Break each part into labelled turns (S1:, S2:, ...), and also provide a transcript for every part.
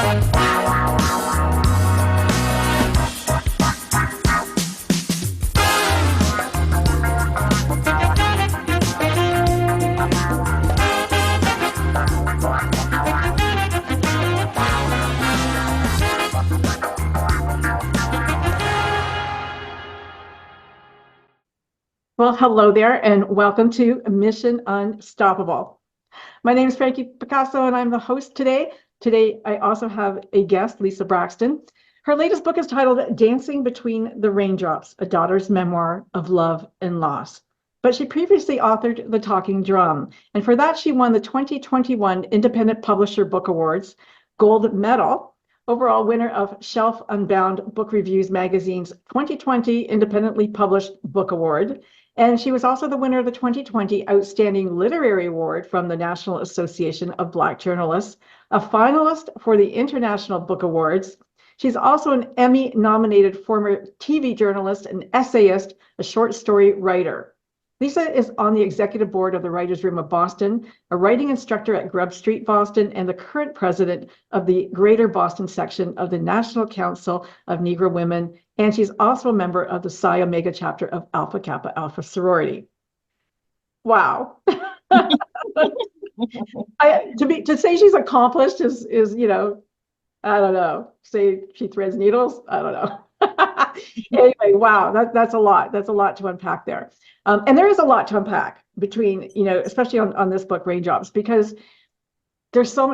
S1: Well, hello there, and welcome to Mission Unstoppable. My name is Frankie Picasso, and I'm the host today. Today, I also have a guest, Lisa Braxton. Her latest book is titled Dancing Between the Raindrops, a daughter's memoir of love and loss. But she previously authored The Talking Drum, and for that, she won the 2021 Independent Publisher Book Awards, gold medal, overall winner of Shelf Unbound Book Reviews Magazine's 2020 Independently Published Book Award. And she was also the winner of the 2020 Outstanding Literary Award from the National Association of Black Journalists, a finalist for the International Book Awards. She's also an Emmy-nominated former TV journalist, an essayist, a short story writer. Lisa is on the executive board of the Writers' Room of Boston, a writing instructor at Grub Street, Boston, and the current president of the Greater Boston section of the National Council of Negro Women. And she's also a member of the Psi Omega chapter of Alpha Kappa Alpha sorority. Wow. To say she's accomplished is I don't know. Say she threads needles. I don't know. Anyway, wow, that's a lot. That's a lot to unpack there. And there is a lot to unpack between, especially on this book, Raindrops, because there's so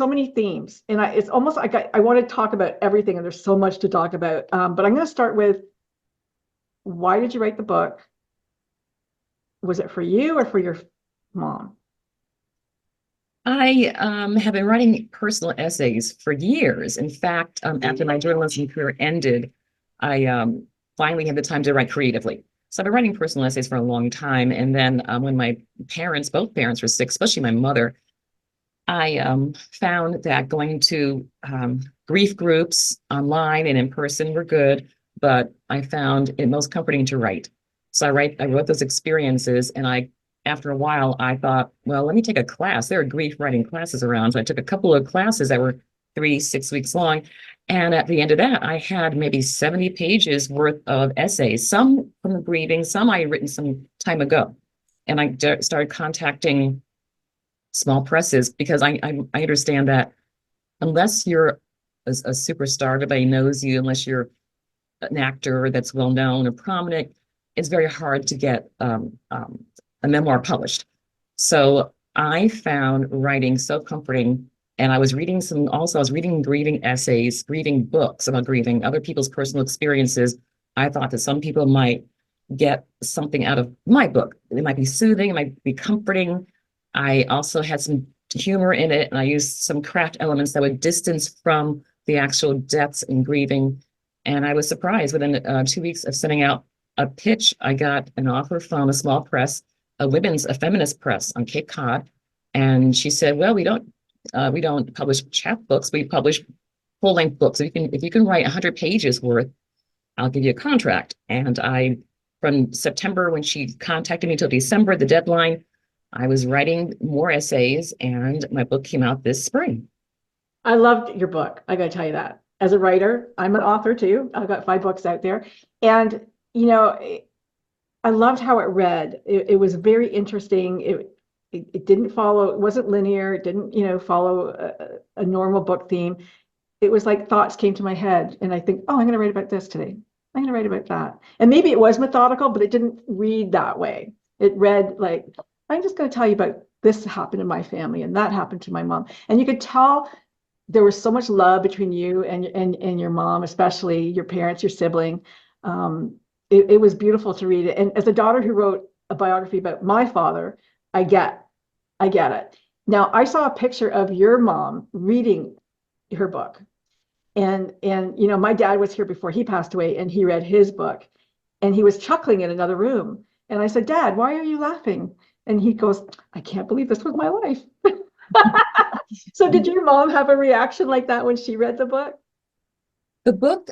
S1: many themes, and it's almost like I want to talk about everything, and there's so much to talk about. But I'm going to start with, why did you write the book? Was it for you or for your mom?
S2: I have been writing personal essays for years. In fact, after my journalism career ended, I finally had the time to write creatively. So I've been writing personal essays for a long time. And then when my parents, both parents were sick, especially my mother, I found that going to grief groups online and in person were good, but I found it most comforting to write. So I wrote those experiences, and after a while, I thought, well, let me take a class. There are grief writing classes around. So I took a couple of classes that were 3-6 weeks long. And at the end of that, I had maybe 70 pages worth of essays, some from the grieving, some I had written some time ago. And I started contacting small presses, because I understand that unless you're a superstar, everybody knows you, unless you're an actor that's well known or prominent, it's very hard to get a memoir published. So I found writing so comforting, and I was reading grieving essays, grieving books about grieving, other people's personal experiences. I thought that some people might get something out of my book. It might be soothing, it might be comforting. I also had some humor in it, and I used some craft elements that would distance from the actual deaths and grieving. And I was surprised, within 2 weeks of sending out a pitch, I got an offer from a small press, a feminist press on Cape Cod. And she said, well, we don't publish chapbooks, we publish full-length books. So if you can write 100 pages worth, I'll give you a contract. And from September, when she contacted me, till December, the deadline, I was writing more essays, and my book came out this spring.
S1: I loved your book. I got to tell you that. As a writer, I'm an author too. I've got 5 books out there. And, I loved how it read. It was very interesting. It didn't follow, it wasn't linear. It didn't, follow a normal book theme. It was like thoughts came to my head, and I think, oh, I'm going to write about this today. I'm going to write about that. And maybe it was methodical, but it didn't read that way. It read like, I'm just going to tell you about this happened in my family and that happened to my mom. And you could tell there was so much love between you and your mom, especially your parents, your sibling. It was beautiful to read it. And as a daughter who wrote a biography about my father, I get it. Now, I saw a picture of your mom reading her book. And my dad was here before he passed away, and he read his book, and he was chuckling in another room. And I said, Dad, why are you laughing? And he goes, I can't believe this was my life. So did your mom have a reaction like that when she read the book?
S2: The book,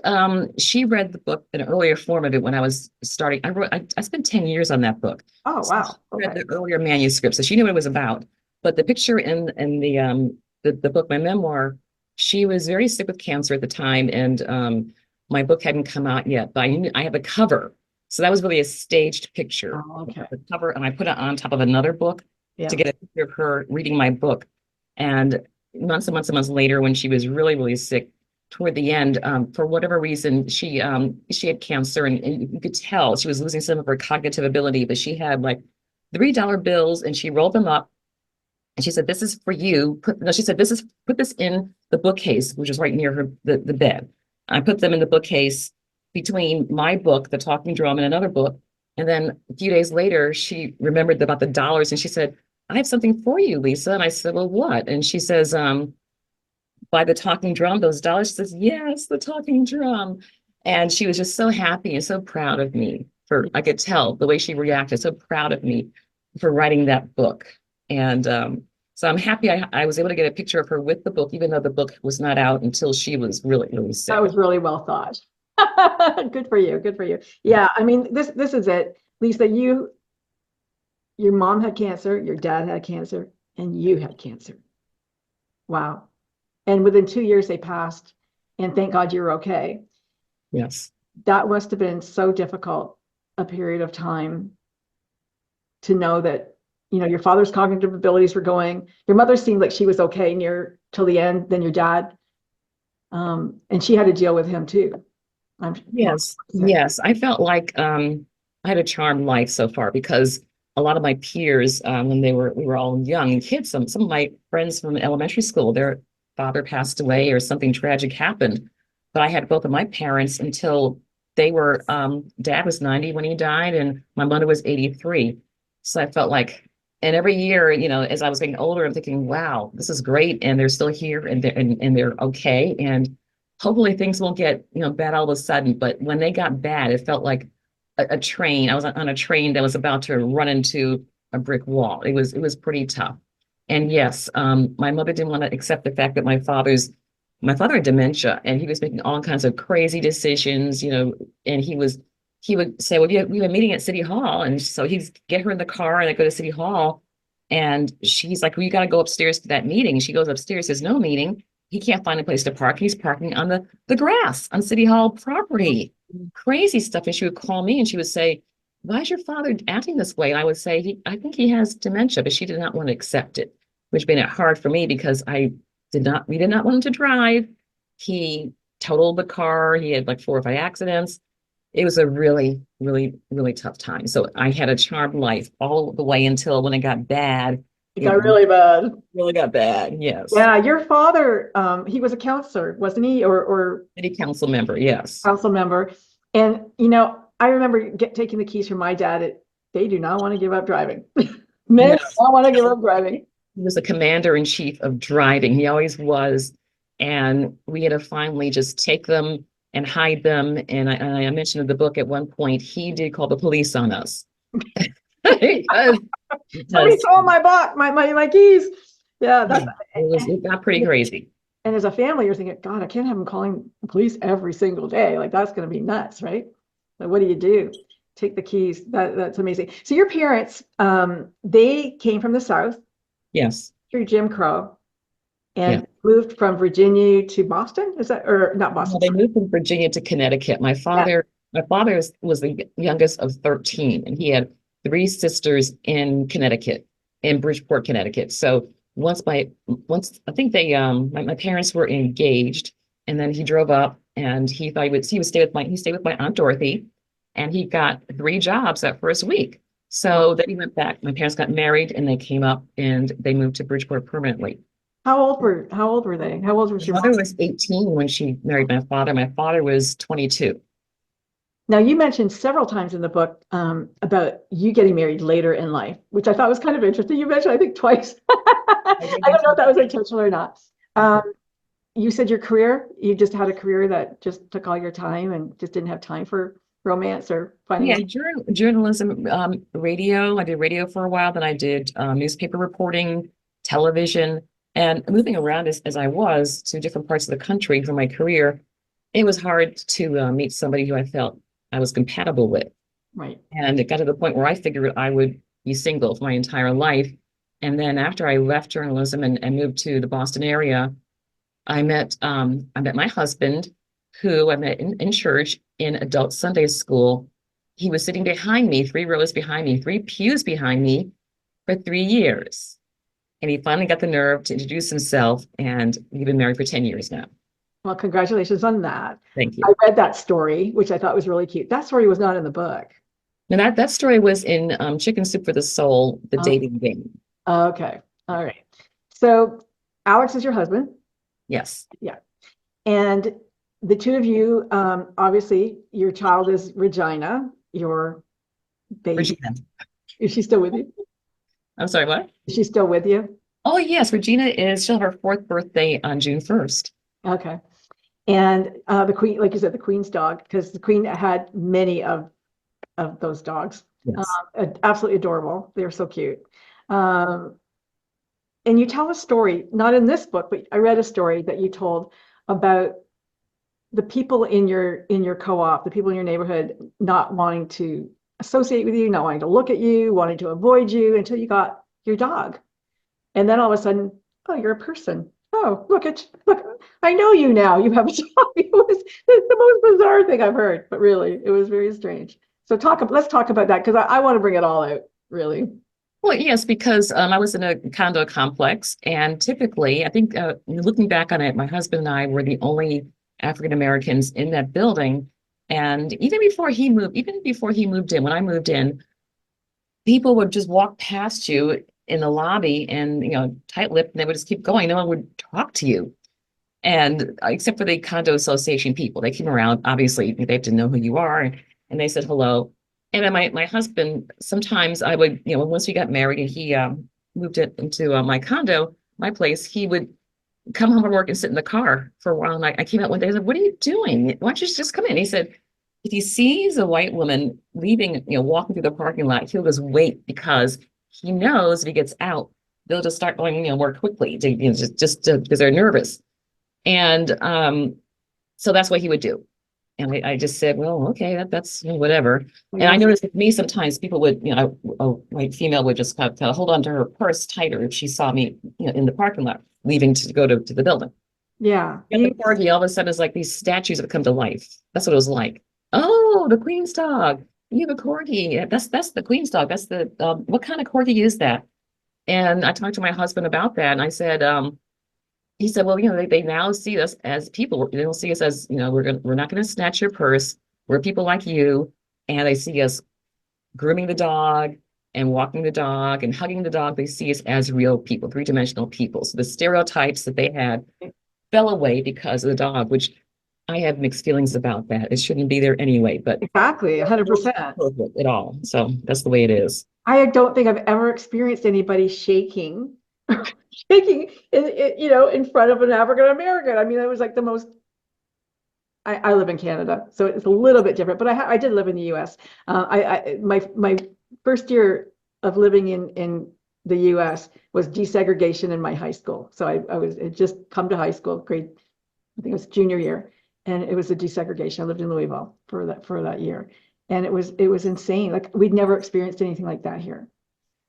S2: she read the book in an earlier form of it when I was starting. I spent 10 years on that book.
S1: Oh, wow.
S2: So she read the earlier manuscript, so she knew what it was about. But the picture in the book, my memoir, she was very sick with cancer at the time, and my book hadn't come out yet, but I have a cover. So that was really a staged picture.
S1: Oh, okay.
S2: The cover, and I put it on top of another book
S1: Yeah.
S2: to get a picture of her reading my book. And months and months and months later, when she was really, really sick, toward the end, for whatever reason, she had cancer, and you could tell she was losing some of her cognitive ability, but she had like $3 bills, and she rolled them up, and she said, "This is for you." She said, put this in the bookcase, which was right near her the bed. I put them in the bookcase between my book, The Talking Drum, and another book. And then a few days later, she remembered about the dollars, and she said, "I have something for you, Lisa." And I said, "Well, what?" And she says, "By the talking drum, those dollars." She says, "Yes, the talking drum." And she was just so happy and so proud of me for, I could tell the way she reacted, so proud of me for writing that book. And so I'm happy I was able to get a picture of her with the book, even though the book was not out until she was really, really sick.
S1: That was really well thought. Good for you. Good for you. Yeah, I mean, this is it. Lisa, your mom had cancer, your dad had cancer, and you had cancer. Wow. And within 2 years they passed, and thank God you're okay.
S2: Yes.
S1: That must have been so difficult a period of time to know that, your father's cognitive abilities were going. Your mother seemed like she was okay near till the end, then your dad. And she had to deal with him too.
S2: Yes. Yes. I felt like I had a charmed life so far, because a lot of my peers, when we were all young kids, some of my friends from elementary school, their father passed away or something tragic happened. But I had both of my parents until they were, dad was 90 when he died, and my mother was 83. So I felt like, and every year, as I was getting older, I'm thinking, wow, this is great. And they're still here, and they're okay. And hopefully things won't get, bad all of a sudden. But when they got bad, it felt like a train. I was on a train that was about to run into a brick wall. It was pretty tough. And yes, my mother didn't want to accept the fact that my father had dementia, and he was making all kinds of crazy decisions, and he would say, "Well, we have a meeting at City Hall." And so he'd get her in the car, and I go to City Hall, and she's like, "Well, you got to go upstairs to that meeting." And she goes upstairs, says, "No meeting." He can't find a place to park. He's parking on the grass on City Hall property. Crazy stuff. And she would call me, and she would say, "Why is your father acting this way?" And I would say, I think he has dementia," but she did not want to accept it, which made it hard for me, because we did not want him to drive. He totaled the car. He had like 4 or 5 accidents. It was a really, really, really tough time. So I had a charmed life all the way until when it got bad.
S1: It got really bad.
S2: Really got bad. Yes.
S1: Yeah, your father, he was a counselor, wasn't he? Or
S2: City council member. Yes.
S1: council member. And I remember taking the keys from my dad. They do not want to give up driving. Men do not want to give up driving.
S2: He was the commander in chief of driving. He always was. And we had to finally just take them and hide them. And I mentioned in the book at one point, he did call the police on us. because
S1: Somebody stole my keys. Yeah,
S2: it got pretty crazy.
S1: And as a family, you're thinking, God, I can't have them calling the police every single day. Like, that's going to be nuts, right? So what do you do? Take the keys. That's amazing. So your parents, they came from the South.
S2: Yes.
S1: Through Jim Crow, and moved from Virginia to Boston. Is that, or not Boston?
S2: No, they moved from Virginia to Connecticut. My father was the youngest of 13, and he had 3 sisters in Connecticut, in Bridgeport, Connecticut. So once I think my parents were engaged, and then he drove up, and he thought he would stay with my Aunt Dorothy, and he got 3 jobs that first week. So then he went back. My parents got married, and they came up, and they moved to Bridgeport permanently.
S1: How old were they? How old was your
S2: mother? Was 18 when she married my father. My father was 22.
S1: Now, you mentioned several times in the book about you getting married later in life, which I thought was kind of interesting. You mentioned, I think, twice. I don't know if that was intentional or not. You said you just had a career that just took all your time and just didn't have time for romance or finding.
S2: Journalism, radio. I did radio for a while. Then I did newspaper reporting, television, and moving around as I was to different parts of the country for my career. It was hard to meet somebody who I felt I was compatible with.
S1: Right.
S2: And it got to the point where I figured I would be single for my entire life. And then after I left journalism and moved to the Boston area, I met my husband, who I met in church in adult Sunday school. He was sitting behind me, 3 rows behind me, 3 pews behind me for 3 years. And he finally got the nerve to introduce himself, and we've been married for 10 years now.
S1: Well, congratulations on that.
S2: Thank you.
S1: I read that story, which I thought was really cute. That story was not in the book.
S2: And that story was in Chicken Soup for the Soul, the dating game.
S1: Okay. All right. So Alex is your husband.
S2: Yes.
S1: Yeah. And the two of you, obviously, your child is Regina, your baby.
S2: Regina.
S1: Is she still with you?
S2: I'm sorry, what?
S1: Is she still with you?
S2: Oh, yes. Regina she'll have her 4th birthday on June 1st.
S1: Okay. And the queen, like you said, the queen's dog, because the queen had many of those dogs.
S2: Yes.
S1: Absolutely adorable. They're so cute. And you tell a story, not in this book, but I read a story that you told about the people in your co-op, the people in your neighborhood not wanting to associate with you, not wanting to look at you, wanting to avoid you until you got your dog. And then all of a sudden, oh, you're a person. Oh, look, I know you now. You have a dog. It's the most bizarre thing I've heard, but really, it was very strange. So let's talk about that, because I want to bring it all out, really.
S2: Well, yes, because I was in a condo complex, and typically, I think looking back on it, my husband and I were the only African Americans in that building. And even before he moved in, when I moved in, people would just walk past you in the lobby and, tight-lipped, and they would just keep going. No one would talk to you. And except for the condo association people, they came around, obviously, they have to know who you are, and they said hello. And then my husband, sometimes I would, once we got married and he moved it into my condo, my place, he would come home from work and sit in the car for a while. And I came out one day, I said, "What are you doing? Why don't you just come in?" He said, "If he sees a white woman leaving, walking through the parking lot, he'll just wait, because he knows if he gets out, they'll just start going, more quickly, just because they're nervous." And so that's what he would do. And I just said, well, okay, that's whatever. And I noticed with me, sometimes people would, a white female would just kind of hold on to her purse tighter if she saw me, in the parking lot, leaving to go to the building.
S1: Yeah.
S2: And the corgi, all of a sudden, is like these statues that come to life. That's what it was like. Oh, the Queen's dog. You have a corgi. That's the Queen's dog. That's the what kind of corgi is that? And I talked to my husband about that, and I said, he said, well, they now see us as people. They don't see us as, we're not going to snatch your purse. We're people like you. And they see us grooming the dog and walking the dog and hugging the dog. They see us as real people, 3-dimensional people. So the stereotypes that they had fell away because of the dog, which I have mixed feelings about that. It shouldn't be there anyway, but
S1: exactly, 100%.
S2: At all. So that's the way it is.
S1: I don't think I've ever experienced anybody shaking in front of an African American. I mean, it was like the most. I live in Canada, so it's a little bit different, but I did live in the U.S. My first year of living in the U.S. was desegregation in my high school. So I just come to high school, grade, I think it was junior year, and it was a desegregation. I lived in Louisville for that year, and it was insane. Like, we'd never experienced anything like that here.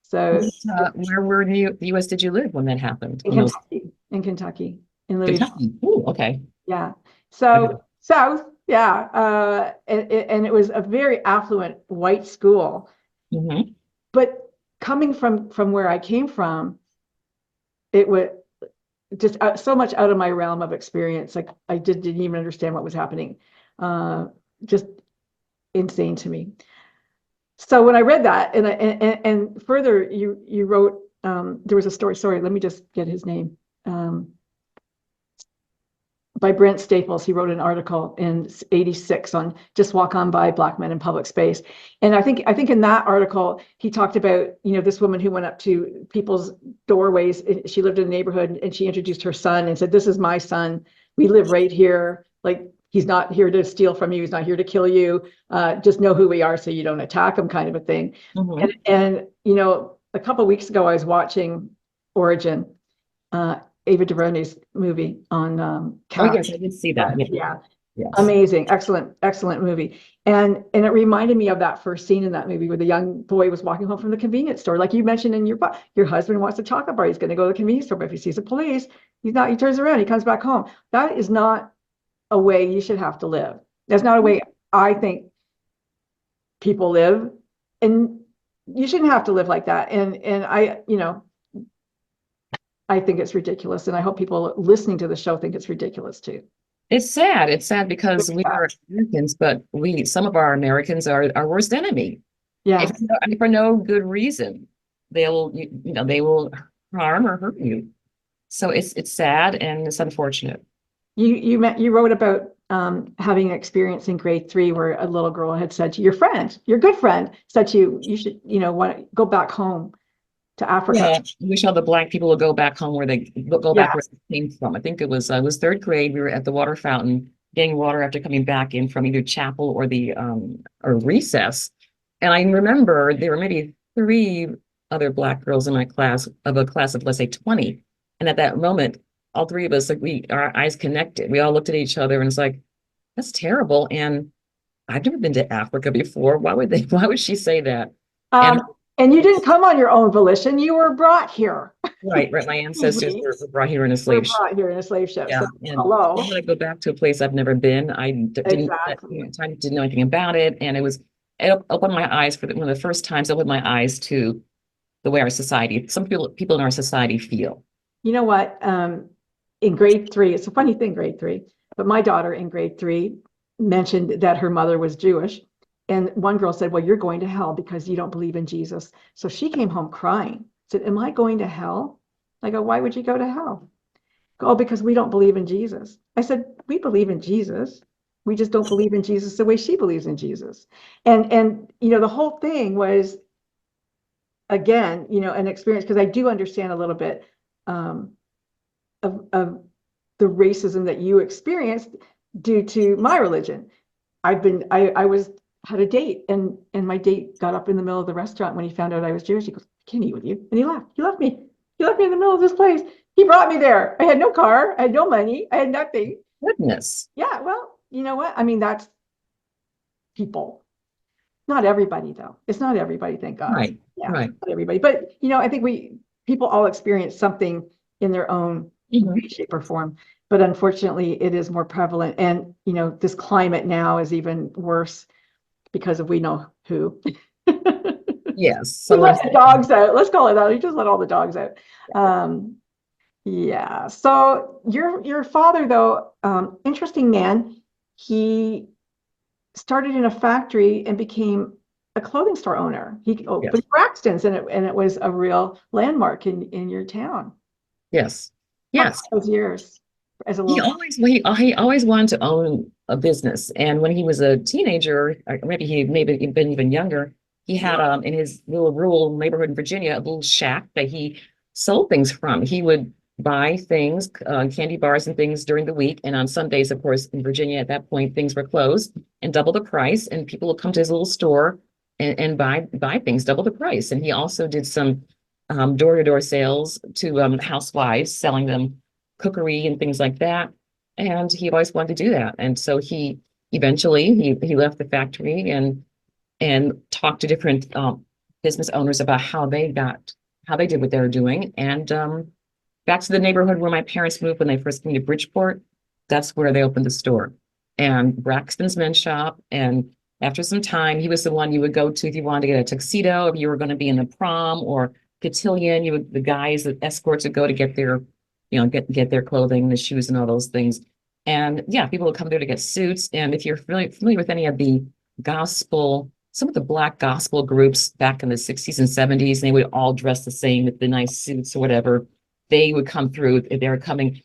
S1: So
S2: where in the U.S. did you live when that happened?
S1: In Kentucky, in Louisville.
S2: Kentucky. Ooh, okay.
S1: Yeah. So South, yeah. And it was a very affluent white school.
S2: Mm-hmm.
S1: But coming from where I came from, it was just so much out of my realm of experience. Like, I didn't even understand what was happening. Just insane to me. So when I read that, and further, you wrote, there was a story. Sorry, let me just get his name. By Brent Staples. He wrote an article in '86 on Just Walk On By Black Men in Public Space. And I think in that article, he talked about, this woman who went up to people's doorways. She lived in a neighborhood, and she introduced her son and said, "This is my son. We live right here. Like, he's not here to steal from you. He's not here to kill you. Just know who we are so you don't attack him," kind of a thing. Mm-hmm. And a couple of weeks ago, I was watching Origin, Ava DuVernay's movie on
S2: Cats. Oh, yes, I did see that.
S1: Yeah. Yes. Amazing. Excellent movie. And it reminded me of that first scene in that movie where the young boy was walking home from the convenience store. Like you mentioned in your husband wants a chocolate bar. He's going to go to the convenience store, but if he sees the police, He's not, he turns around, he comes back home. That is not a way you should have to live. That's not a way I think people live. And you shouldn't have to live like that. And I, I think it's ridiculous. And I hope people listening to the show think it's ridiculous too.
S2: It's sad. It's sad because
S1: It's
S2: we
S1: sad.
S2: are Americans, but some of our Americans are our worst enemy.
S1: Yeah.
S2: If for no good reason, they will harm or hurt you. So it's sad and it's unfortunate.
S1: You wrote about having an experience in grade 3 where a little girl had said to your friend, your good friend, said to you should, want to go back home to Africa.
S2: Yeah, I wish all the Black people would go back home where they go back
S1: Yeah.
S2: where they came from. I think it was third grade. We were at the water fountain getting water after coming back in from either chapel or the or recess. And I remember there were maybe 3 other Black girls in my class of a class of, let's say, 20. And at that moment, all 3 of us, like our eyes connected. We all looked at each other and it's like, that's terrible. And I've never been to Africa before. Why would she say that?
S1: And you didn't come on your own volition. You were brought here.
S2: Right. My ancestors were brought here in a slave ship.
S1: Brought here in a slave ship.
S2: Yeah.
S1: So,
S2: And
S1: hello.
S2: why would I go back to a place I've never been? I didn't know anything about it. And it opened my eyes for one of the first times it opened my eyes to the way our society, some people in our society feel.
S1: You know what? In grade 3, it's a funny thing, grade 3, but my daughter in grade 3 mentioned that her mother was Jewish. And one girl said, well, you're going to hell because you don't believe in Jesus. So she came home crying, said, am I going to hell? I go, why would you go to hell? Oh, because we don't believe in Jesus. I said, we believe in Jesus. We just don't believe in Jesus the way she believes in Jesus. And the whole thing was, again, an experience, because I do understand a little bit of the racism that you experienced due to my religion. I had a date, and my date got up in the middle of the restaurant when he found out I was Jewish. He goes, I can't eat with you. And he left. He left me in the middle of this place. He brought me there. I had no car. I had no money. I had nothing.
S2: Goodness.
S1: Yeah. Well, you know what? I mean, that's people. Not everybody, though. It's not everybody, thank God.
S2: Right.
S1: Yeah.
S2: Right.
S1: Not everybody. But, I think people all experience something in their own way, shape, or form. But unfortunately, it is more prevalent. And, this climate now is even worse because of we know who.
S2: Yes.
S1: So let the dogs out. Let's call it that. You just let all the dogs out. Yeah. So your father, though, interesting man. He started in a factory and became a clothing store owner. He opened Braxton's, and it was a real landmark in your town.
S2: Yes. Yes.
S1: Those years as a
S2: He
S1: little.
S2: he always wanted to own a business, and when he was a teenager, or maybe he maybe been even younger, he had in his little rural neighborhood in Virginia a little shack that he sold things from. He would buy things, candy bars and things during the week, and on Sundays, of course, in Virginia at that point things were closed and double the price, and people would come to his little store and buy things double the price. And he also did some door-to-door sales to housewives, selling them cookery and things like that. And he always wanted to do that. And so he eventually he left the factory and talked to different business owners about how they did what they were doing. And back to the neighborhood where my parents moved when they first came to Bridgeport, that's where they opened the store. And Braxton's Men's Shop. And after some time, he was the one you would go to if you wanted to get a tuxedo, if you were going to be in the prom or cotillion. The guys, the escorts would go to get their get their clothing, the shoes and all those things. And yeah, people would come there to get suits. And if you're familiar with any of the some of the Black gospel groups back in the 60s and 70s, they would all dress the same with the nice suits or whatever. They would come through, if they were coming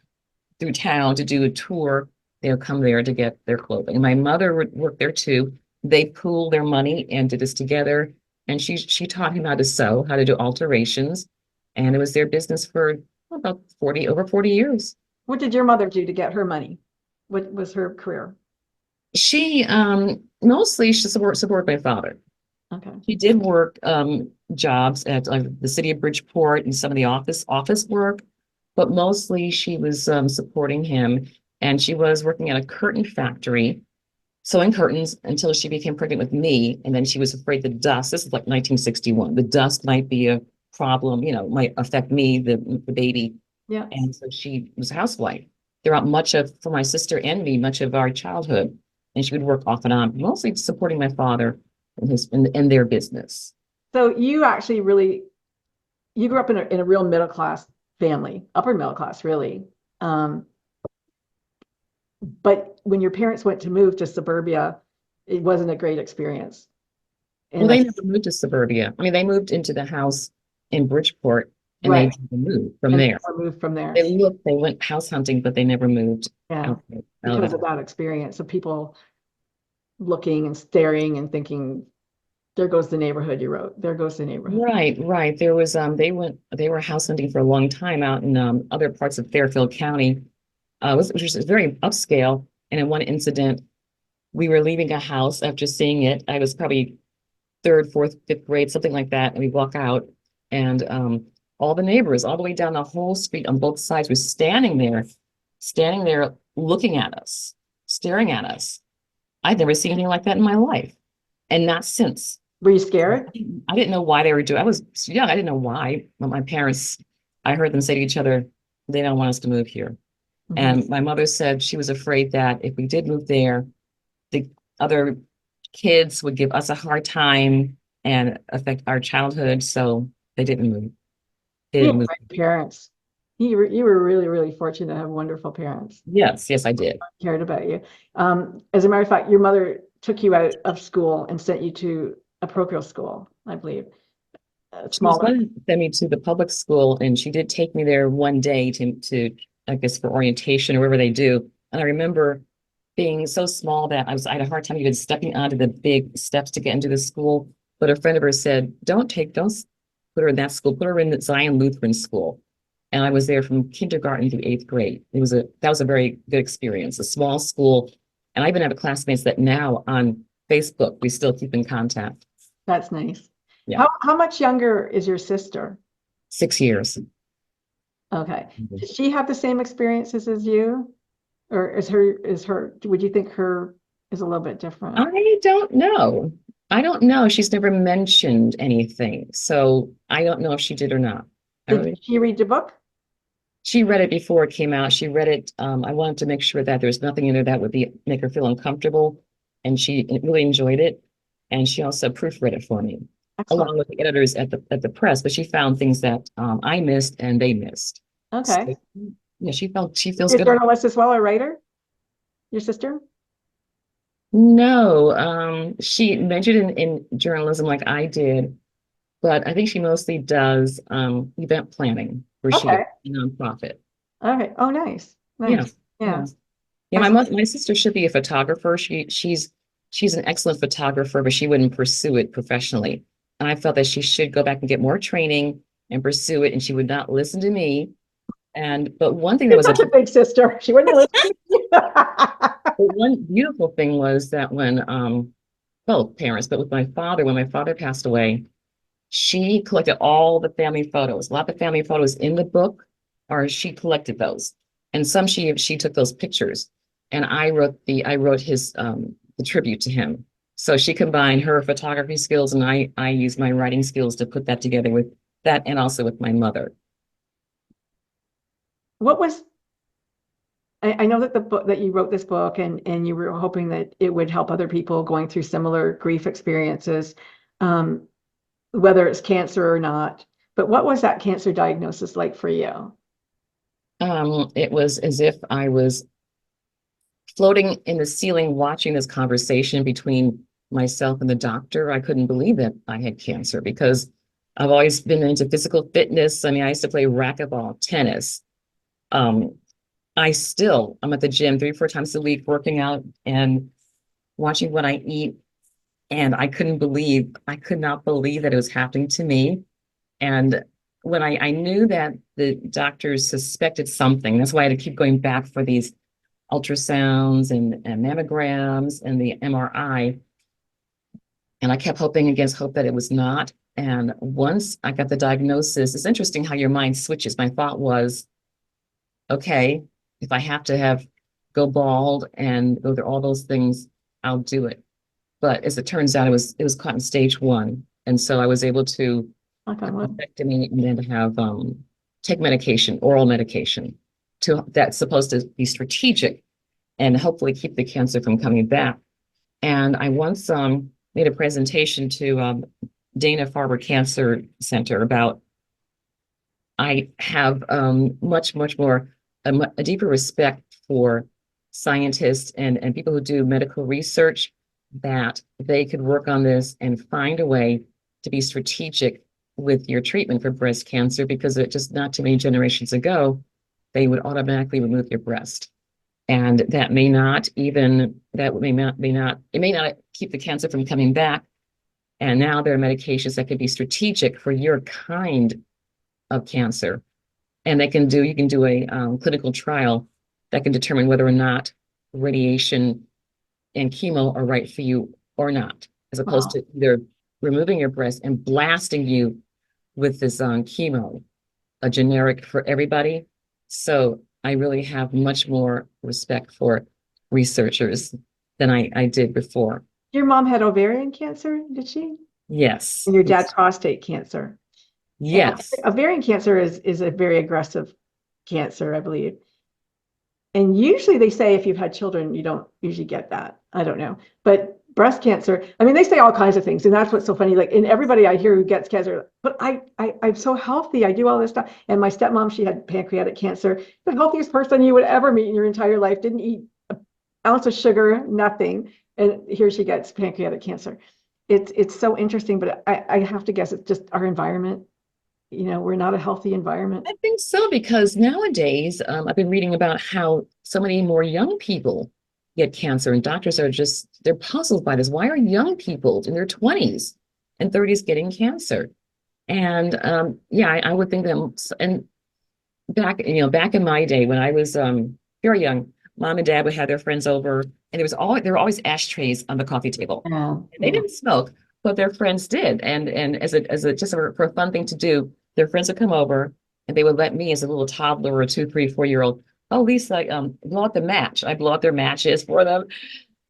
S2: through town to do a tour, they would come there to get their clothing. And my mother would work there too. They pooled their money and did this together. And she taught him how to sew, how to do alterations. And it was their business for about over 40 years.
S1: What did your mother do to get her money? What was her career?
S2: She mostly support my father.
S1: Okay.
S2: She did work jobs at the city of Bridgeport and some of the office work, but mostly she was supporting him. And she was working at a curtain factory, sewing curtains until she became pregnant with me. And then she was afraid the dust, this is like 1961, the dust might be a problem, might affect me, the baby.
S1: Yeah.
S2: And so she was a housewife throughout for my sister and me, much of our childhood. And she would work off and on, mostly supporting my father in their business.
S1: So you actually really, you grew up in a real middle class family, upper middle class, really. Um, but when your parents went to move to suburbia, it wasn't a great experience.
S2: Well,
S1: And
S2: they never moved to suburbia. I mean, they moved into the house in Bridgeport and
S1: right,
S2: they moved from
S1: and
S2: there.
S1: moved from there.
S2: They went house hunting, but they never moved
S1: Yeah,
S2: out, out
S1: because
S2: of
S1: of
S2: it.
S1: that experience of people looking and staring and thinking, there goes the neighborhood you wrote. There goes the neighborhood.
S2: Right, right. They were house hunting for a long time out in other parts of Fairfield County, which was very upscale. And in one incident, we were leaving a house after seeing it. I was probably third, fourth, fifth grade, something like that. And we walk out, and all the neighbors, all the way down the whole street on both sides, were standing there looking at us, staring at us. I'd never seen anything like that in my life, and not since.
S1: Were you scared?
S2: I didn't know why they were doing. I was young. I didn't know why. But my parents, I heard them say to each other, "They don't want us to move here."
S1: Mhm.
S2: And my mother said she was afraid that if we did move there, the other kids would give us a hard time and affect our childhood. So they didn't move. They
S1: You
S2: didn't
S1: had
S2: move.
S1: great parents. You were really, really fortunate to have wonderful parents
S2: Yes, yes, I did.
S1: who cared about you. As a matter of fact, your mother took you out of school and sent you to a parochial school, I believe.
S2: She was
S1: Smaller.
S2: going to send me to the public school, and she did take me there one day to I guess for orientation or whatever they do. And I remember being so small that I had a hard time even stepping onto the big steps to get into the school. But a friend of hers said, don't put her in that school, put her in the Zion Lutheran school. And I was there from kindergarten through eighth grade. That was a very good experience, a small school. And I even have classmates that now on Facebook, we still keep in contact.
S1: That's nice.
S2: Yeah,
S1: How much younger is your sister?
S2: 6 years.
S1: Okay. Did she have the same experiences as you? Or would you think her is a little bit different?
S2: I don't know. I don't know. She's never mentioned anything. So I don't know if she did or not.
S1: Did she read the book?
S2: She read it before it came out. She read it. I wanted to make sure that there was nothing in there that would make her feel uncomfortable. And she really enjoyed it. And she also proofread it for me,
S1: Excellent.
S2: along with the editors at the press. But she found things that I missed and they missed. So
S1: Okay.
S2: yeah, she feels
S1: You're a
S2: good.
S1: journalist as well, a writer? Your sister?
S2: No, she majored in journalism like I did, but I think she mostly does event planning where she
S1: Okay.
S2: is a nonprofit.
S1: Okay. Oh, nice.
S2: Yeah,
S1: Nice. Yeah.
S2: yeah. Yeah,
S1: Excellent.
S2: my sister should be a photographer. She's an excellent photographer, but she wouldn't pursue it professionally. And I felt that she should go back and get more training and pursue it, and she would not listen to me. But one thing that
S1: You're
S2: was
S1: such a big sister. She wouldn't listen.
S2: one beautiful thing was that when both parents, but with my father, when my father passed away, she collected all the family photos. A lot of the family photos in the book, or she collected those, and some she took those pictures. And I wrote his the tribute to him. So she combined her photography skills, and I used my writing skills to put that together with that, and also with my mother.
S1: What was I know that the book that you wrote this book and you were hoping that it would help other people going through similar grief experiences, um, whether it's cancer or not. But what was that cancer diagnosis like for you?
S2: It was as if I was floating in the ceiling watching this conversation between myself and the doctor. I couldn't believe that I had cancer because I've always been into physical fitness. I mean, I used to play racquetball, tennis. Um, I'm at the gym 3 or 4 times a week, working out and watching what I eat. And I could not believe that it was happening to me. And when I knew that the doctors suspected something, that's why I had to keep going back for these ultrasounds and mammograms and the MRI. And I kept hoping against hope that it was not. And once I got the diagnosis, it's interesting how your mind switches. My thought was, okay, if I have to go bald and go through all those things, I'll do it. But as it turns out, it was caught in stage 1. And so I was able to
S1: Knock on
S2: have a
S1: wood.
S2: mastectomy and then to have take medication, oral medication, that's supposed to be strategic and hopefully keep the cancer from coming back. And I once made a presentation to Dana-Farber Cancer Center about I have much more a deeper respect for scientists and people who do medical research, that they could work on this and find a way to be strategic with your treatment for breast cancer, because it just not too many generations ago, they would automatically remove your breast. And that may not even, that may not, it may not keep the cancer from coming back. And now there are medications that could be strategic for your kind of cancer. And you can do a clinical trial that can determine whether or not radiation and chemo are right for you or not, as opposed to either removing your breast and blasting you with this chemo, a generic for everybody. So I really have much more respect for researchers than I did before.
S1: Your mom had ovarian cancer, did she?
S2: Yes.
S1: And your dad prostate cancer.
S2: Yes.
S1: And ovarian cancer is a very aggressive cancer, I believe. And usually they say if you've had children, you don't usually get that. I don't know. But breast cancer, I mean, they say all kinds of things. And that's what's so funny. Like, and everybody I hear who gets cancer, but I'm so healthy. I do all this stuff. And my stepmom, she had pancreatic cancer. The healthiest person you would ever meet in your entire life, didn't eat an ounce of sugar, nothing. And here she gets pancreatic cancer. It's so interesting, but I have to guess it's just our environment. You know, we're not a healthy environment.
S2: I think so, because nowadays I've been reading about how so many more young people get cancer, and doctors are they're puzzled by this. Why are young people in their 20s and 30s getting cancer? And yeah, I would think that, and back in my day when I was very young, mom and dad would have their friends over, and there were always ashtrays on the coffee table. They didn't smoke, but their friends did. And as a just for a fun thing to do, their friends would come over and they would let me, as a little toddler or a 2, 3, 4-year-old, oh, Lisa, blow out the match. I blow out their matches for them.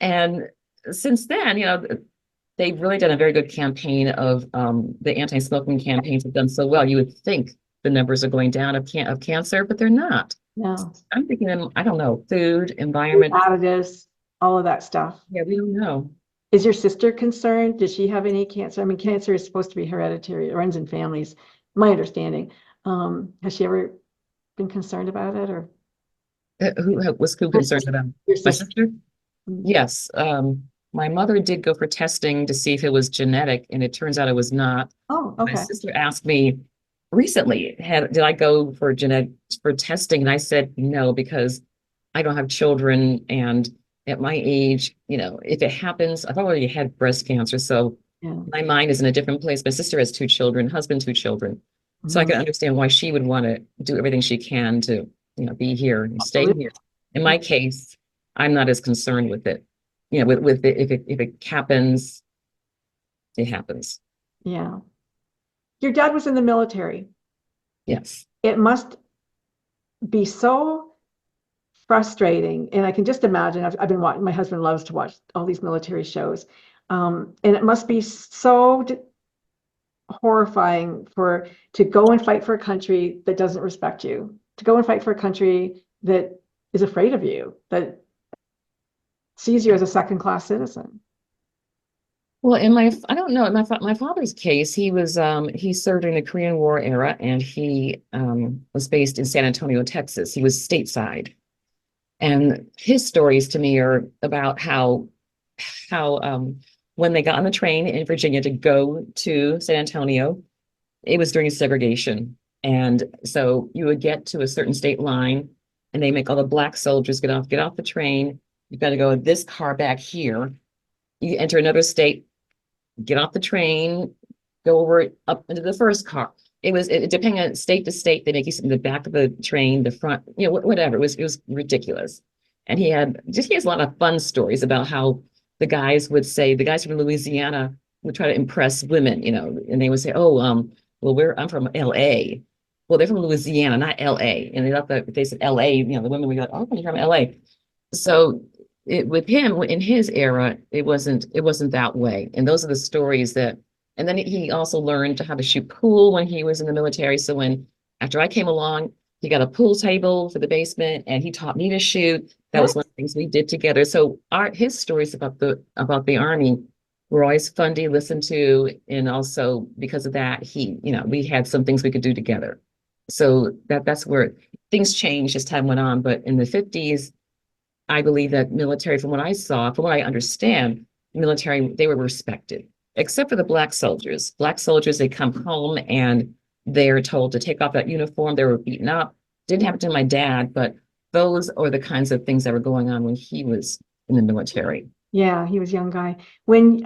S2: And since then, they've really done a very good campaign of the anti-smoking campaigns have done so well. You would think the numbers are going down of cancer, but they're not.
S1: No.
S2: I'm thinking, I don't know, food, environment,
S1: additives, all of that stuff.
S2: Yeah, we don't know.
S1: Is your sister concerned? Does she have any cancer? I mean, cancer is supposed to be hereditary. It runs in families, my understanding. Has she ever been concerned about it, or
S2: Who was concerned about
S1: your
S2: my
S1: sister?
S2: sister? Yes. My mother did go for testing to see if it was genetic, and it turns out it was not.
S1: Oh,
S2: My
S1: okay.
S2: sister asked me recently, did I go for testing? And I said no, because I don't have children, and at my age, if it happens, I've already had breast cancer, so
S1: Yeah.
S2: my mind is in a different place. My sister has 2 children, husband, 2 children. So I can understand why she would want to do everything she can to, be here and stay here. In my case, I'm not as concerned with it. With it, if it happens, it happens.
S1: Yeah. Your dad was in the military.
S2: Yes.
S1: It must be so frustrating. And I can just imagine, I've been watching, my husband loves to watch all these military shows. And it must be so horrifying to go and fight for a country that doesn't respect you, to go and fight for a country that is afraid of you, that sees you as a second-class citizen.
S2: Well, I don't know, in my father's case, he served in the Korean War era, and he was based in San Antonio, Texas. He was stateside. And his stories to me are about how when they got on the train in Virginia to go to San Antonio, it was during segregation. And so you would get to a certain state line, and they make all the black soldiers get off the train. You've got to go this car back here. You enter another state, get off the train, go over up into the first car. It depending on state to state, they make you sit in the back of the train, the front, whatever. It was ridiculous. And he has a lot of fun stories about how the guys from Louisiana would try to impress women, and they would say, oh, well, I'm from LA. Well, they're from Louisiana, not LA. And they said LA, the women would go, oh, you're from LA. So with him in his era, it wasn't that way. And those are the stories and then he also learned how to shoot pool when he was in the military. So when After I came along, he got a pool table for the basement and he taught me to shoot. That was one of the things we did together. So his stories about the Army were always fun to listen to. And also because of that, we had some things we could do together. So that's where things changed as time went on. But in the 50s, I believe that military, from what I saw, from what I understand, military, they were respected, except for the black soldiers. Black soldiers, they come home and they're told to take off that uniform. They were beaten up. Didn't happen to my dad, but those are the kinds of things that were going on when he was in the military.
S1: Yeah, he was a young guy. When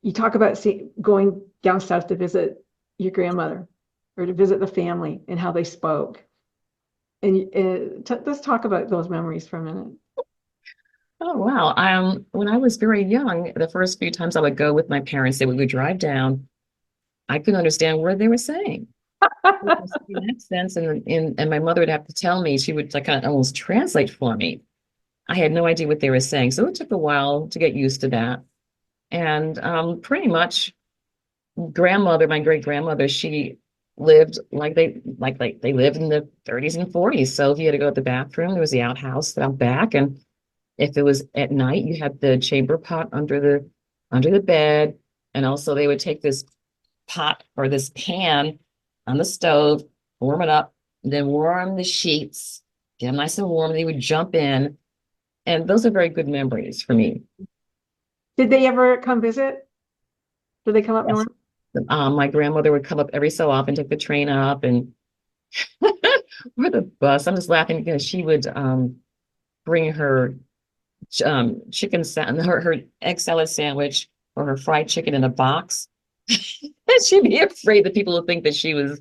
S1: you talk about going down south to visit your grandmother or to visit the family and how they spoke, and let's talk about those memories for a minute.
S2: Oh, wow. When I was very young, the first few times I would go with my parents, we would drive down. I couldn't understand what they were saying. In accents, and my mother would have to tell me. She would like kind of almost translate for me. I had no idea what they were saying, so it took a while to get used to that. And pretty much, my great grandmother, she lived like they lived in the 30s and 40s. So if you had to go to the bathroom, there was the outhouse out back, and if it was at night, you had the chamber pot under the bed, and also they would take this pot or this pan on the stove, warm it up, then warm the sheets, get them nice and warm. They would jump in, and those are very good memories for me.
S1: Did they ever come visit? Did they come up
S2: Yes.
S1: north?
S2: My grandmother would come up every so often, take the train up, and or the bus. I'm just laughing because she would bring her chicken her egg salad sandwich or her fried chicken in a box. And she'd be afraid that people would think that she was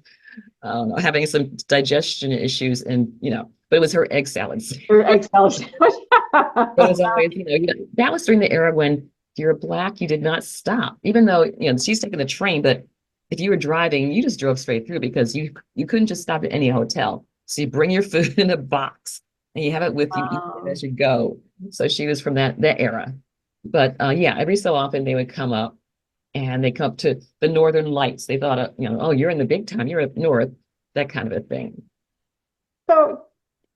S2: having some digestion issues, and but it was her egg salads.
S1: Or egg salad sandwich?
S2: But it was always, that was during the era when if you're black, you did not stop, even though she's taking the train. But if you were driving, you just drove straight through because you couldn't just stop at any hotel. So you bring your food in a box and you have it with you, eat it as you go. So she was from that era. But yeah, every so often they would come up, and they come up to the Northern Lights. They thought, oh, you're in the big time, you're up north, that kind of a thing.
S1: So,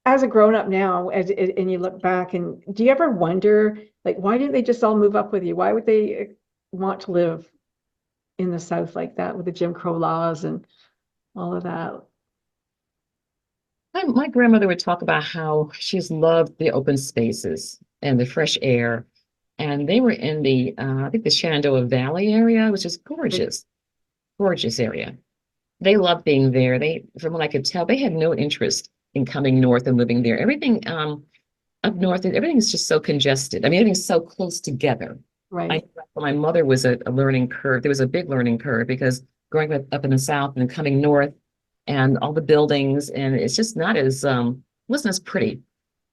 S1: as a grown up now, and you look back, and do you ever wonder, like, why didn't they just all move up with you? Why would they want to live in the South like that with the Jim Crow laws and all of that?
S2: My grandmother would talk about how she's loved the open spaces and the fresh air. And they were in I think the Shenandoah Valley area, which is gorgeous, gorgeous area. They loved being there. From what I could tell, they had no interest in coming north and living there. Everything up north, everything is just so congested. I mean, everything's so close together.
S1: Right.
S2: My mother was a learning curve. There was a big learning curve because growing up in the South and then coming north and all the buildings, and it's just not as wasn't as pretty.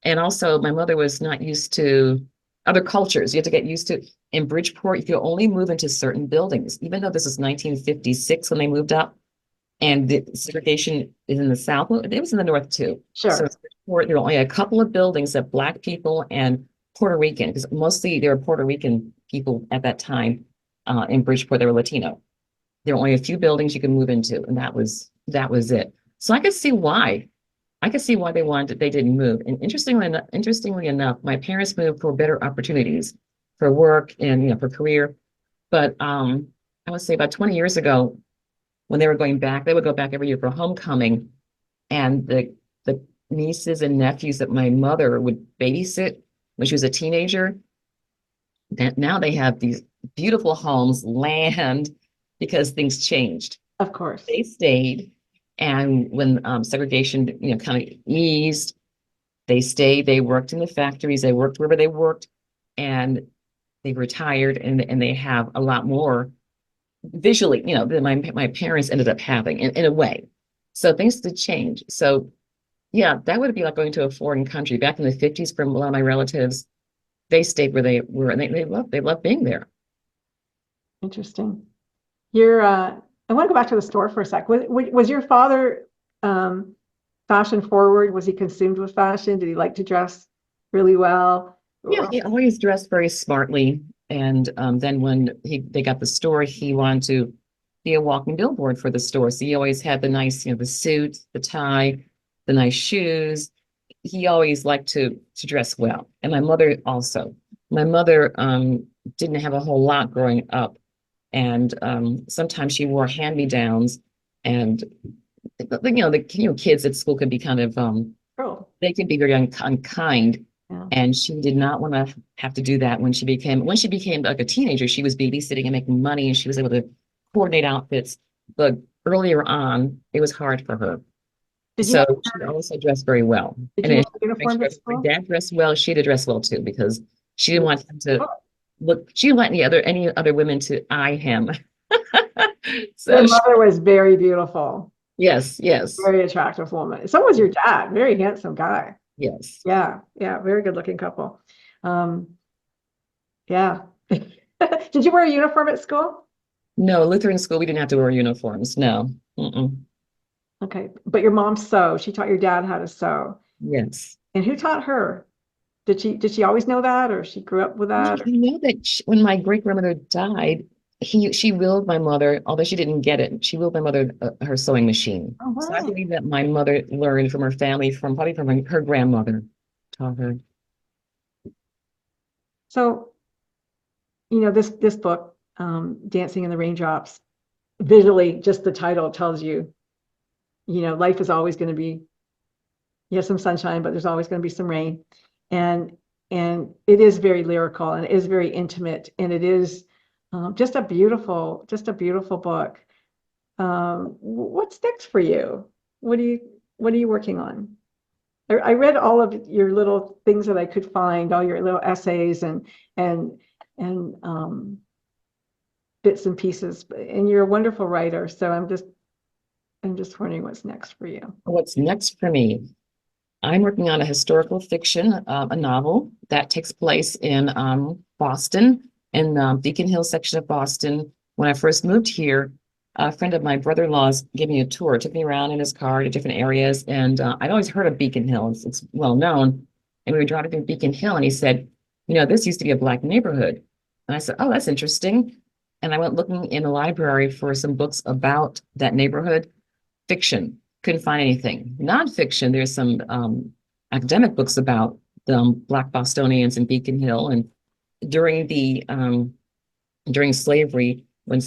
S2: And also my mother was not used to other cultures. You have to get used to in Bridgeport, if you only move into certain buildings, even though this is 1956 when they moved up, and the segregation is in the South. Well, it was in the North too.
S1: Sure.
S2: So there were only a couple of buildings that Black people and Puerto Rican, because mostly there were Puerto Rican people at that time in Bridgeport. They were Latino. There were only a few buildings you could move into, and that was it. So I could see why. I could see why they didn't move. And interestingly enough, my parents moved for better opportunities for work and for career. But I would say about 20 years ago, when they were going back, they would go back every year for homecoming. And the nieces and nephews that my mother would babysit when she was a teenager, that now they have these beautiful homes, land, because things changed.
S1: Of course.
S2: They stayed. And when segregation, kind of eased, they stayed. They worked in the factories. They worked wherever they worked, and they retired. And they have a lot more visually, than my parents ended up having in a way. So things did change. So yeah, that would be like going to a foreign country. Back in the 50s, from a lot of my relatives, they stayed where they were, and they loved being there.
S1: Interesting. I want to go back to the store for a sec. Was your father fashion forward? Was he consumed with fashion? Did he like to dress really well?
S2: Yeah, he always dressed very smartly. And then when they got the store, he wanted to be a walking billboard for the store. So he always had the nice, the suit, the tie, the nice shoes. He always liked to dress well. And my mother also. My mother didn't have a whole lot growing up. And sometimes she wore hand-me-downs. And the kids at school can be kind of
S1: Oh,
S2: they can be very unkind.
S1: yeah.
S2: And she did not want to have to do that when she became like a teenager. She was babysitting and making money, and she was able to coordinate outfits. But earlier on, it was hard for her.
S1: Did you
S2: So
S1: have,
S2: she also dressed very well.
S1: did
S2: And
S1: you
S2: then
S1: wear uniforms at
S2: my
S1: school?
S2: dad dressed well. She had to dress well too, because she didn't want him to
S1: Oh,
S2: look. She didn't want any other women to eye him.
S1: your
S2: So
S1: mother was very beautiful,
S2: yes, yes,
S1: very attractive woman. So was your dad, very handsome guy.
S2: yes.
S1: Yeah, yeah, very good looking couple. Um, yeah. Did you wear a uniform at school?
S2: No, Lutheran school, we didn't have to wear uniforms. No. Mm-mm.
S1: Okay, but your mom sewed. She taught your dad how to sew.
S2: Yes.
S1: And who taught her? Did she always know that, or she grew up with that? Or-
S2: You know that when my great grandmother died, she willed my mother, although she didn't get it, she willed my mother her sewing machine.
S1: Oh,
S2: So I
S1: wow.
S2: believe that my mother learned from her family, probably from her grandmother, taught her.
S1: So, this book, Dancing in the Raindrops, visually, just the title tells you, life is always going to be, you have some sunshine, but there's always going to be some rain. And it is very lyrical, and it is very intimate, and it is just a beautiful book. What's next for you? What are you working on? I read all of your little things that I could find, all your little essays and bits and pieces, and you're a wonderful writer. So I'm just wondering what's next for you.
S2: What's next for me? I'm working on a historical fiction, a novel that takes place in Boston, in the Beacon Hill section of Boston. When I first moved here, a friend of my brother-in-law's gave me a tour, took me around in his car to different areas, and I'd always heard of Beacon Hill. It's well known. And we were driving through Beacon Hill, and he said, this used to be a Black neighborhood. And I said, oh, that's interesting. And I went looking in the library for some books about that neighborhood, fiction. Couldn't find anything. Nonfiction, there's some academic books about the Black Bostonians in Beacon Hill, and during during slavery, when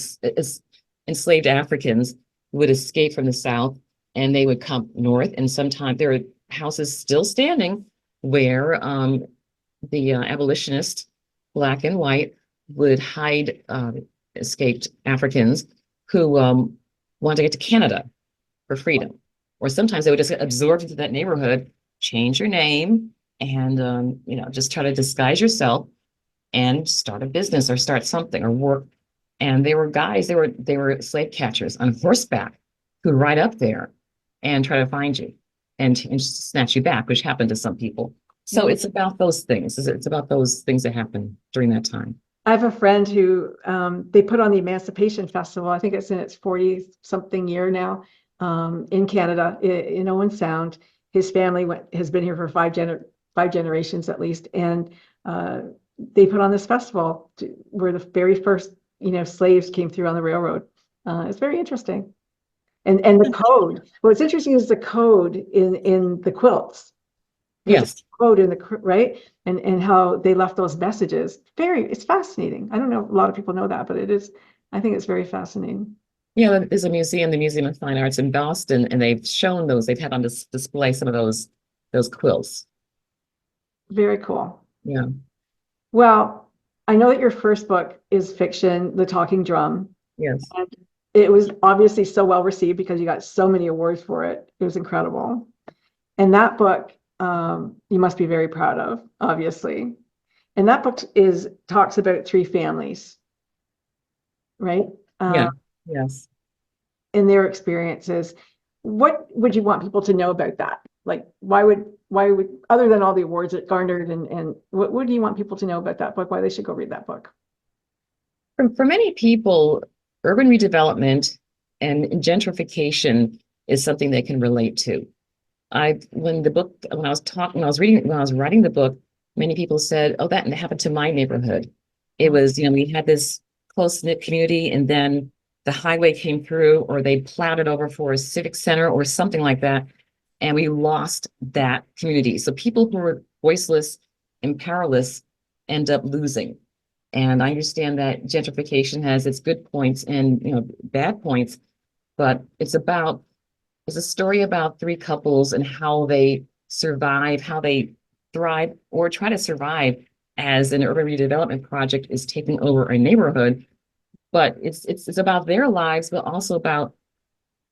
S2: enslaved Africans would escape from the South, and they would come north, and sometimes there are houses still standing where the abolitionists, Black and white, would hide escaped Africans who wanted to get to Canada for freedom. Or sometimes they would just get absorbed into that neighborhood, change your name, and just try to disguise yourself and start a business or start something or work. And they were guys, they were slave catchers on horseback who would ride up there and try to find you and snatch you back, which happened to some people. So
S1: Yeah.
S2: it's about those things. It's about those things that happened during that time.
S1: I have a friend who they put on the Emancipation Festival. I think it's in its 40 something year now, in Canada, in Owen Sound. His family has been here for five generations at least, and they put on this festival where the very first slaves came through on the railroad. It's very interesting, and the code. What's interesting is the code in the quilts.
S2: Yes.
S1: Code in the right, and how they left those messages. It's fascinating. I don't know, a lot of people know that, but it is. I think it's very fascinating.
S2: Yeah, there's a museum, the Museum of Fine Arts in Boston, and they've shown those. They've had on display some of those quilts.
S1: Very cool.
S2: Yeah.
S1: Well, I know that your first book is fiction, The Talking Drum.
S2: Yes.
S1: And it was obviously so well received because you got so many awards for it. It was incredible. And that book, you must be very proud of, obviously. And that book talks about three families, right?
S2: Yeah. Yes.
S1: And their experiences. What would you want people to know about that? Like, why would other than all the awards it garnered, and what do you want people to know about that book? Why they should go read that book?
S2: For many people, urban redevelopment and gentrification is something they can relate to. When I was writing the book, many people said, "Oh, that happened to my neighborhood." It was, we had this close-knit community, and then the highway came through, or they plowed it over for a civic center or something like that, and we lost that community. So people who were voiceless and powerless end up losing. And I understand that gentrification has its good points and, bad points, but it's a story about three couples and how they survive, how they thrive or try to survive as an urban redevelopment project is taking over a neighborhood. But it's about their lives, but also about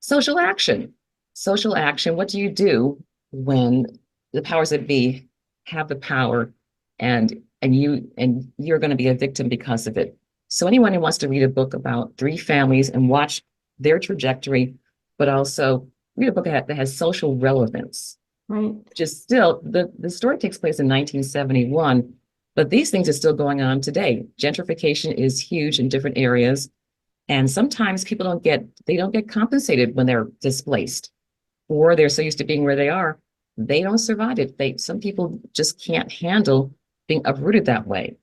S2: social action. Social action. What do you do when the powers that be have the power and you're going to be a victim because of it? So anyone who wants to read a book about three families and watch their trajectory, but also read a book that has social relevance.
S1: Right.
S2: Just still, the story takes place in 1971, but these things are still going on today. Gentrification is huge in different areas. And sometimes people don't get compensated when they're displaced, or they're so used to being where they are, they don't survive it. Some people just can't handle being uprooted that way,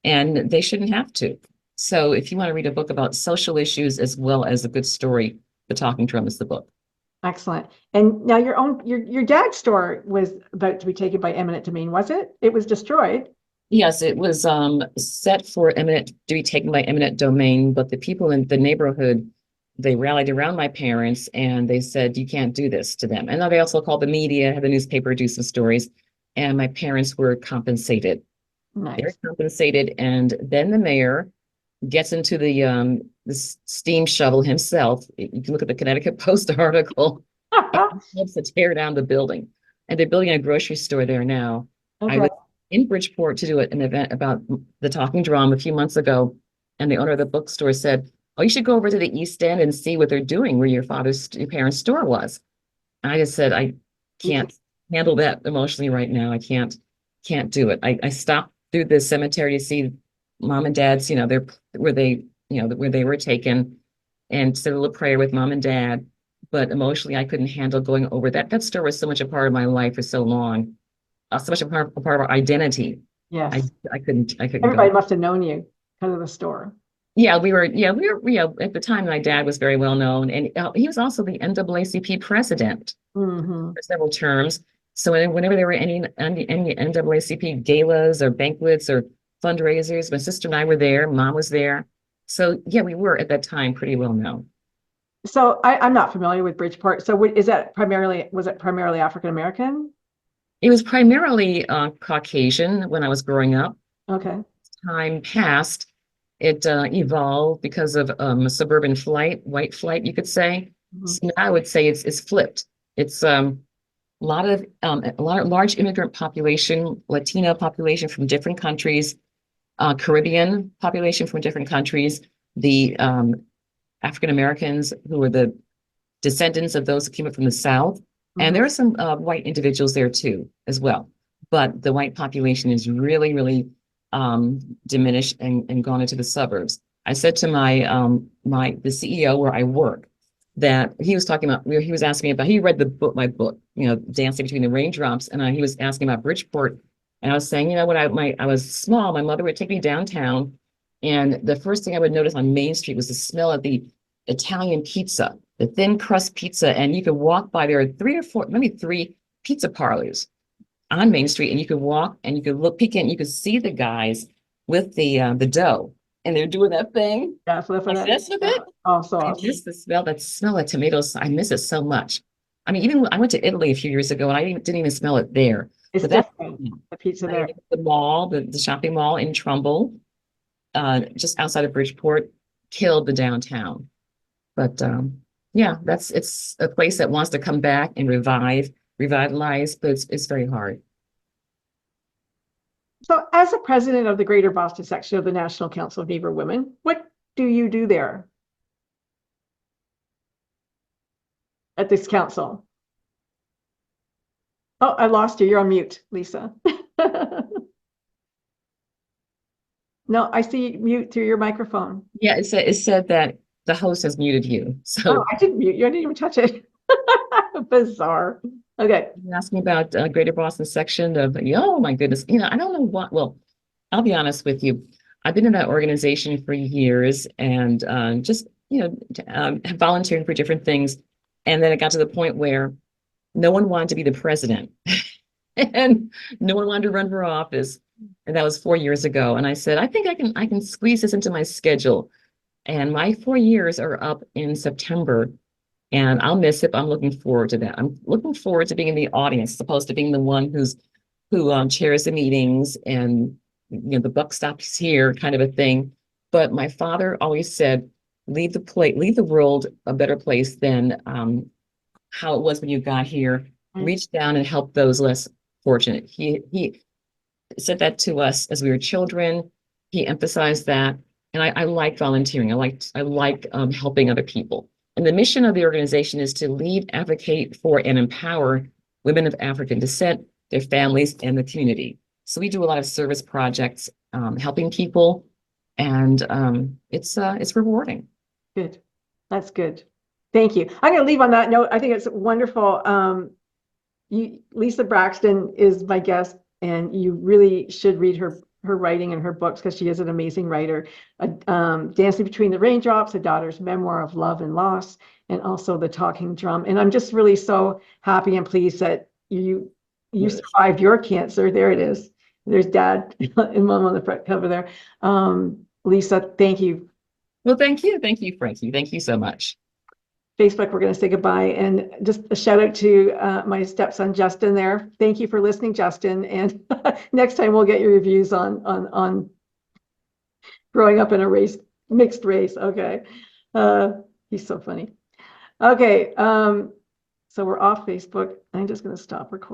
S2: and they shouldn't have to. So if you want to read a book about social issues as well as a good story, The Talking Drum is the book.
S1: Excellent. And now your dad's store was about to be taken by eminent domain, was it? It was destroyed.
S2: Yes, it was set for to be taken by eminent domain, but the people in the neighborhood, they rallied around my parents and they said, you can't do this to them. And they also called the media, had the newspaper do some stories, and my parents were compensated.
S1: Nice.
S2: They're compensated, and then the mayor gets into the steam shovel himself. You can look at the Connecticut Post article. And helps to tear down the building, and they're building a grocery store there now.
S1: Okay.
S2: I was in Bridgeport to do an event about the Talking Drum a few months ago, and the owner of the bookstore said, "Oh, you should go over to the East End and see what they're doing where your parents' store was." And I just said, I can't handle that emotionally right now. I can't do it. I stopped through the cemetery to see mom and dad's, where they were taken, and said a little prayer with mom and dad. But emotionally, I couldn't handle going over that. That store was so much a part of my life for so long, so much a part of our identity.
S1: Yes.
S2: I couldn't
S1: Everybody
S2: go.
S1: must have known you because of the store.
S2: Yeah, we were, at the time, my dad was very well known, and he was also the NAACP president for several terms. So whenever there were any NAACP galas or banquets or fundraisers, my sister and I were there, mom was there. So yeah, we were at that time pretty well known.
S1: So I'm not familiar with Bridgeport. So was it primarily African American?
S2: It was primarily Caucasian when I was growing up.
S1: Okay.
S2: Time passed, it evolved because of suburban flight, white flight, you could say. So now I would say it's flipped. It's a lot of large immigrant population, Latino population from different countries, Caribbean population from different countries, the African Americans who were the descendants of those who came up from the South. And there are some white individuals there too, as well. But the white population is really, really diminished and gone into the suburbs. I said to the CEO where I work that he was talking about, he was asking me about, he read my book, Dancing Between the Raindrops, and he was asking about Bridgeport. And I was saying, when I was small, my mother would take me downtown, and the first thing I would notice on Main Street was the smell of the Italian pizza, the thin crust pizza. And you could walk by, there are 3 or 4, maybe 3 pizza parlors on Main Street, and you could walk and you could peek in, you could see the guys with the dough, and they're doing that thing.
S1: Yeah, so that's
S2: I miss it.
S1: Oh, so
S2: I
S1: awesome.
S2: miss the smell of tomatoes. I miss it so much. I mean, even I went to Italy a few years ago, and I didn't even smell it there.
S1: It's different, the pizza there.
S2: The mall, the shopping mall in Trumbull, just outside of Bridgeport, killed the downtown. But yeah, it's a place that wants to come back and revitalize, but it's very hard.
S1: So as the president of the Greater Boston section of the National Council of Neighbor Women, what do you do there at this council? Oh, I lost you. You're on mute, Lisa. No, I see mute through your microphone.
S2: Yeah, it said that the host has muted you. So
S1: I didn't mute you. I didn't even touch it. Bizarre. Okay.
S2: You're asking about Greater Boston section of, oh my goodness, I don't know what, well, I'll be honest with you. I've been in that organization for years, and just, volunteering for different things. And then it got to the point where no one wanted to be the president and no one wanted to run for office. And that was 4 years ago. And I said, I think I can squeeze this into my schedule. And my 4 years are up in September. And I'll miss it, but I'm looking forward to that. I'm looking forward to being in the audience, as opposed to being the one who chairs the meetings and the buck stops here kind of a thing. But my father always said, leave the world a better place than how it was when you got here. Reach down and help those less fortunate. He said that to us as we were children. He emphasized that, and I like volunteering. I like helping other people. And the mission of the organization is to lead, advocate for, and empower women of African descent, their families, and the community. So we do a lot of service projects, helping people, and it's rewarding.
S1: Good. That's good. Thank you. I'm going to leave on that note. I think it's wonderful. Lisa Braxton is my guest, and you really should read her writing and her books, because she is an amazing writer. Dancing Between the Raindrops, A Daughter's Memoir of Love and Loss, and also The Talking Drum. And I'm just really so happy and pleased that you survived your cancer. There it is. There's Dad and Mom on the front cover there. Lisa, thank you.
S2: Well, thank you. Thank you, Frankie. Thank you so much.
S1: Facebook, we're going to say goodbye, and just a shout out to my stepson Justin there. Thank you for listening, Justin. And next time we'll get your reviews on growing up in a mixed race. Okay, he's so funny. Okay, so we're off Facebook. I'm just going to stop recording.